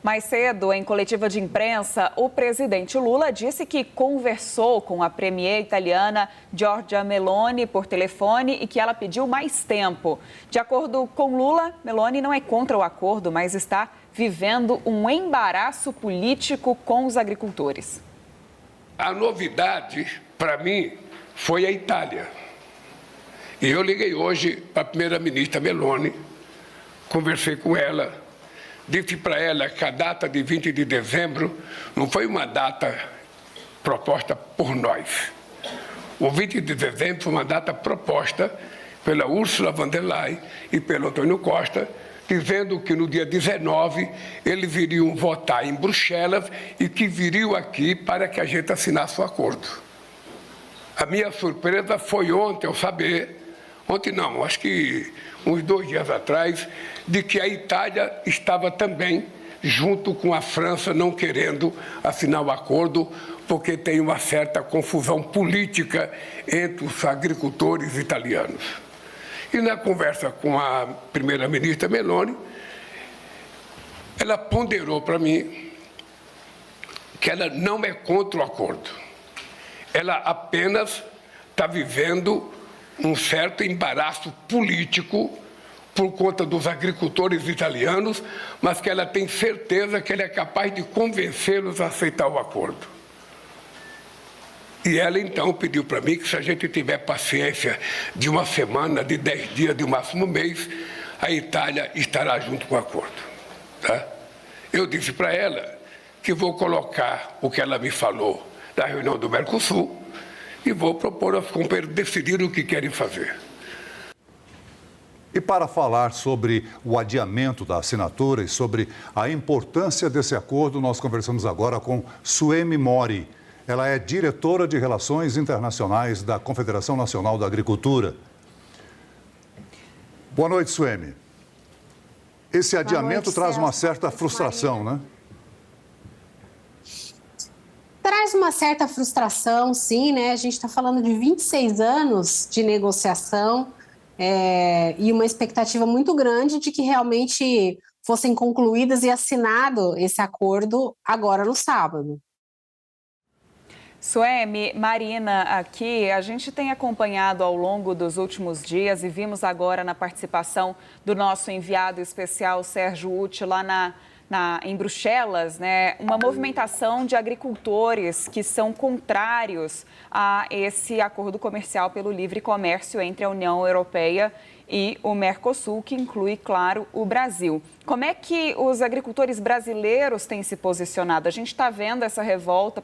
Mais cedo, em coletiva de imprensa, o presidente Lula disse que conversou com a premier italiana Giorgia Meloni por telefone e que ela pediu mais tempo. De acordo com Lula, Meloni não é contra o acordo, mas está vivendo um embaraço político com os agricultores. A novidade, para mim, foi a Itália. E eu liguei hoje para a primeira-ministra Meloni, conversei com ela, disse para ela que a data de 20 de dezembro não foi uma data proposta por nós. O 20 de dezembro foi uma data proposta pela Ursula von der Leyen e pelo Antônio Costa, dizendo que no dia 19 eles iriam votar em Bruxelas e que viriam aqui para que a gente assinasse o acordo. A minha surpresa foi ontem eu saber, ontem não, acho que uns 2 dias atrás, de que a Itália estava também junto com a França não querendo assinar o acordo, porque tem uma certa confusão política entre os agricultores italianos. E na conversa com a primeira-ministra Meloni, ela ponderou para mim que ela não é contra o acordo. Ela apenas está vivendo um certo embaraço político por conta dos agricultores italianos, mas que ela tem certeza que ela é capaz de convencê-los a aceitar o acordo. E ela, então, pediu para mim que se a gente tiver paciência de uma semana, de 10 dias, de máximo um mês, a Itália estará junto com o acordo. Tá? Eu disse para ela que vou colocar o que ela me falou da reunião do Mercosul e vou propor aos companheiros decidirem o que querem fazer. E para falar sobre o adiamento da assinatura e sobre a importância desse acordo, nós conversamos agora com Suemi Mori. Ela é diretora de Relações Internacionais da Confederação Nacional da Agricultura. Boa noite, Suemi. Esse adiamento traz uma certa frustração, né? Traz uma certa frustração, sim, né? A gente está falando de 26 anos de negociação e uma expectativa muito grande de que realmente fossem concluídas e assinado esse acordo agora no sábado. Suemi, Marina, aqui a gente tem acompanhado ao longo dos últimos dias e vimos agora na participação do nosso enviado especial Sérgio Uti lá em Bruxelas, né, uma movimentação de agricultores que são contrários a esse acordo comercial pelo livre comércio entre a União Europeia e o Mercosul, que inclui, claro, o Brasil. Como é que os agricultores brasileiros têm se posicionado? A gente está vendo essa revolta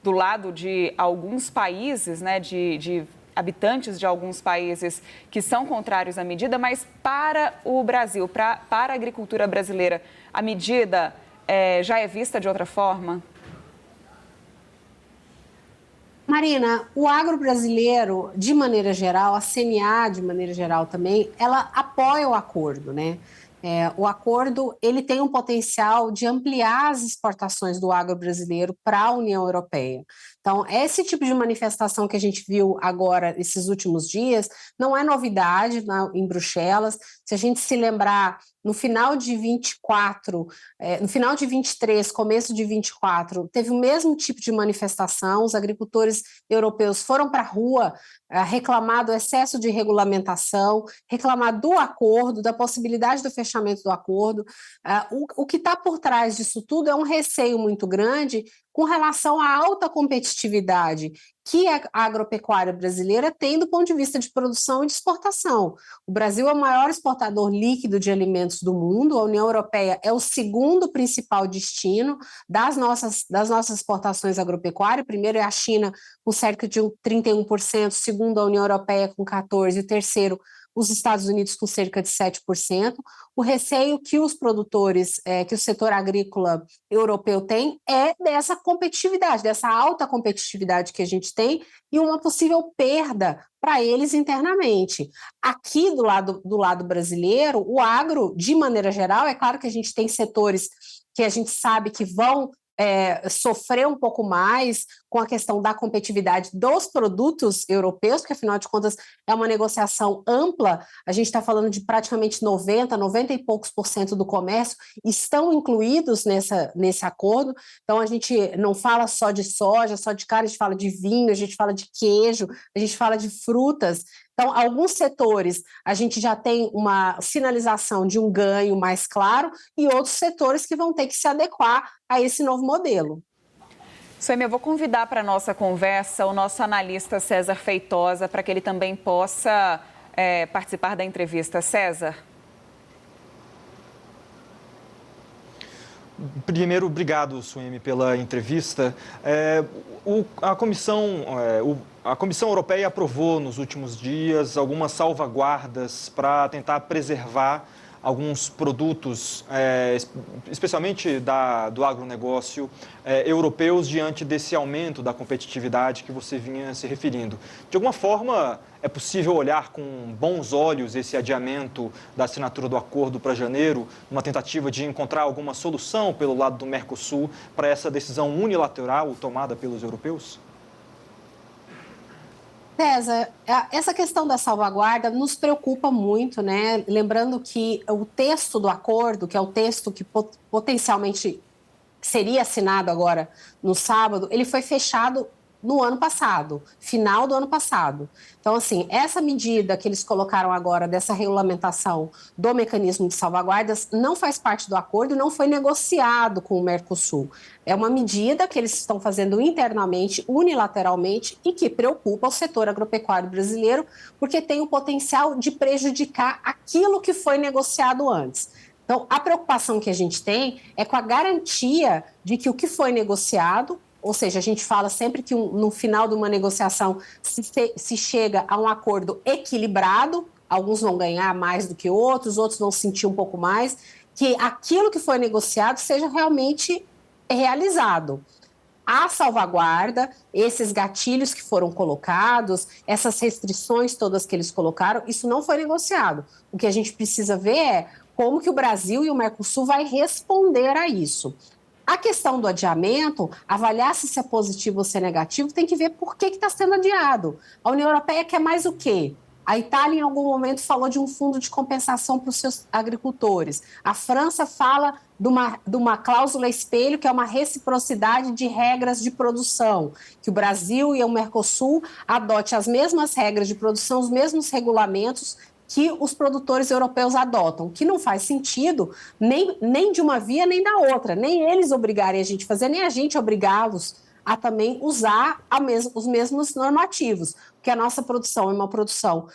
do lado de alguns países, né, de habitantes de alguns países que são contrários à medida, mas para o Brasil, para a agricultura brasileira, a medida já é vista de outra forma? Marina, o agro brasileiro, de maneira geral, a CNA, de maneira geral também, ela apoia o acordo, né? O acordo ele tem um potencial de ampliar as exportações do agro brasileiro para a União Europeia. Então, esse tipo de manifestação que a gente viu agora, esses últimos dias, não é novidade em Bruxelas. Se a gente se lembrar, no final de 24, no final de 23, começo de 24, teve o mesmo tipo de manifestação. Os agricultores europeus foram para a rua reclamar do excesso de regulamentação, reclamar do acordo, da possibilidade do fechamento do acordo. O que está por trás disso tudo é um receio muito grande com relação à alta competitividade que a agropecuária brasileira tem do ponto de vista de produção e de exportação. O Brasil é o maior exportador líquido de alimentos do mundo, a União Europeia é o segundo principal destino das nossas exportações agropecuárias. Primeiro é a China, com cerca de 31%, segundo a União Europeia com 14%, e o terceiro os Estados Unidos com cerca de 7%. O receio que os produtores, que o setor agrícola europeu tem é dessa competitividade, dessa alta competitividade que a gente tem e uma possível perda para eles internamente. Aqui do lado brasileiro, o agro, de maneira geral, é claro que a gente tem setores que a gente sabe que vão sofrer um pouco mais com a questão da competitividade dos produtos europeus, porque afinal de contas é uma negociação ampla, a gente está falando de praticamente 90 e poucos % do comércio estão incluídos nesse acordo, então a gente não fala só de soja, só de carne, a gente fala de vinho, a gente fala de queijo, a gente fala de frutas. Então, alguns setores a gente já tem uma sinalização de um ganho mais claro e outros setores que vão ter que se adequar a esse novo modelo. Suemi, eu vou convidar para a nossa conversa o nosso analista César Feitosa para que ele também possa participar da entrevista. César. Primeiro, obrigado, Suemi, pela entrevista. A Comissão Europeia aprovou nos últimos dias algumas salvaguardas para tentar preservar alguns produtos, especialmente do agronegócio, europeus, diante desse aumento da competitividade que você vinha se referindo. De alguma forma, é possível olhar com bons olhos esse adiamento da assinatura do acordo para janeiro, uma tentativa de encontrar alguma solução pelo lado do Mercosul para essa decisão unilateral tomada pelos europeus? César, essa questão da salvaguarda nos preocupa muito, né? Lembrando que o texto do acordo, que é o texto que potencialmente seria assinado agora no sábado, ele foi fechado no ano passado, final do ano passado. Então, assim, essa medida que eles colocaram agora dessa regulamentação do mecanismo de salvaguardas não faz parte do acordo e não foi negociado com o Mercosul. É uma medida que eles estão fazendo internamente, unilateralmente, e que preocupa o setor agropecuário brasileiro, porque tem o potencial de prejudicar aquilo que foi negociado antes. Então, a preocupação que a gente tem é com a garantia de que o que foi negociado, ou seja, a gente fala sempre que no final de uma negociação se chega a um acordo equilibrado, alguns vão ganhar mais do que outros vão sentir um pouco mais, que aquilo que foi negociado seja realmente realizado. A salvaguarda, esses gatilhos que foram colocados, essas restrições todas que eles colocaram, isso não foi negociado. O que a gente precisa ver é como que o Brasil e o Mercosul vai responder a isso. A questão do adiamento, avaliar se é positivo ou se é negativo, tem que ver por que está sendo adiado. A União Europeia quer mais o quê? A Itália, em algum momento, falou de um fundo de compensação para os seus agricultores. A França fala de uma cláusula espelho, que é uma reciprocidade de regras de produção, que o Brasil e o Mercosul adotem as mesmas regras de produção, os mesmos regulamentos que os produtores europeus adotam, que não faz sentido nem de uma via nem da outra, nem eles obrigarem a gente a fazer, nem a gente obrigá-los a também usar os mesmos normativos, porque a nossa produção é uma produção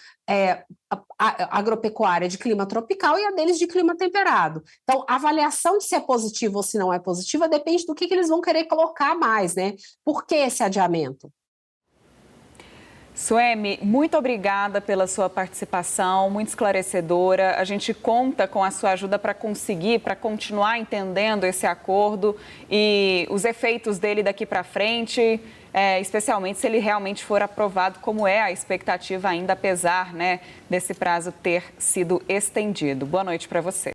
agropecuária de clima tropical e a deles de clima temperado. Então, a avaliação de se é positivo ou se não é positiva depende do que eles vão querer colocar mais, né? Por que esse adiamento? Suemi, muito obrigada pela sua participação, muito esclarecedora. A gente conta com a sua ajuda para continuar entendendo esse acordo e os efeitos dele daqui para frente, especialmente se ele realmente for aprovado, como é a expectativa ainda, apesar, né, desse prazo ter sido estendido. Boa noite para você.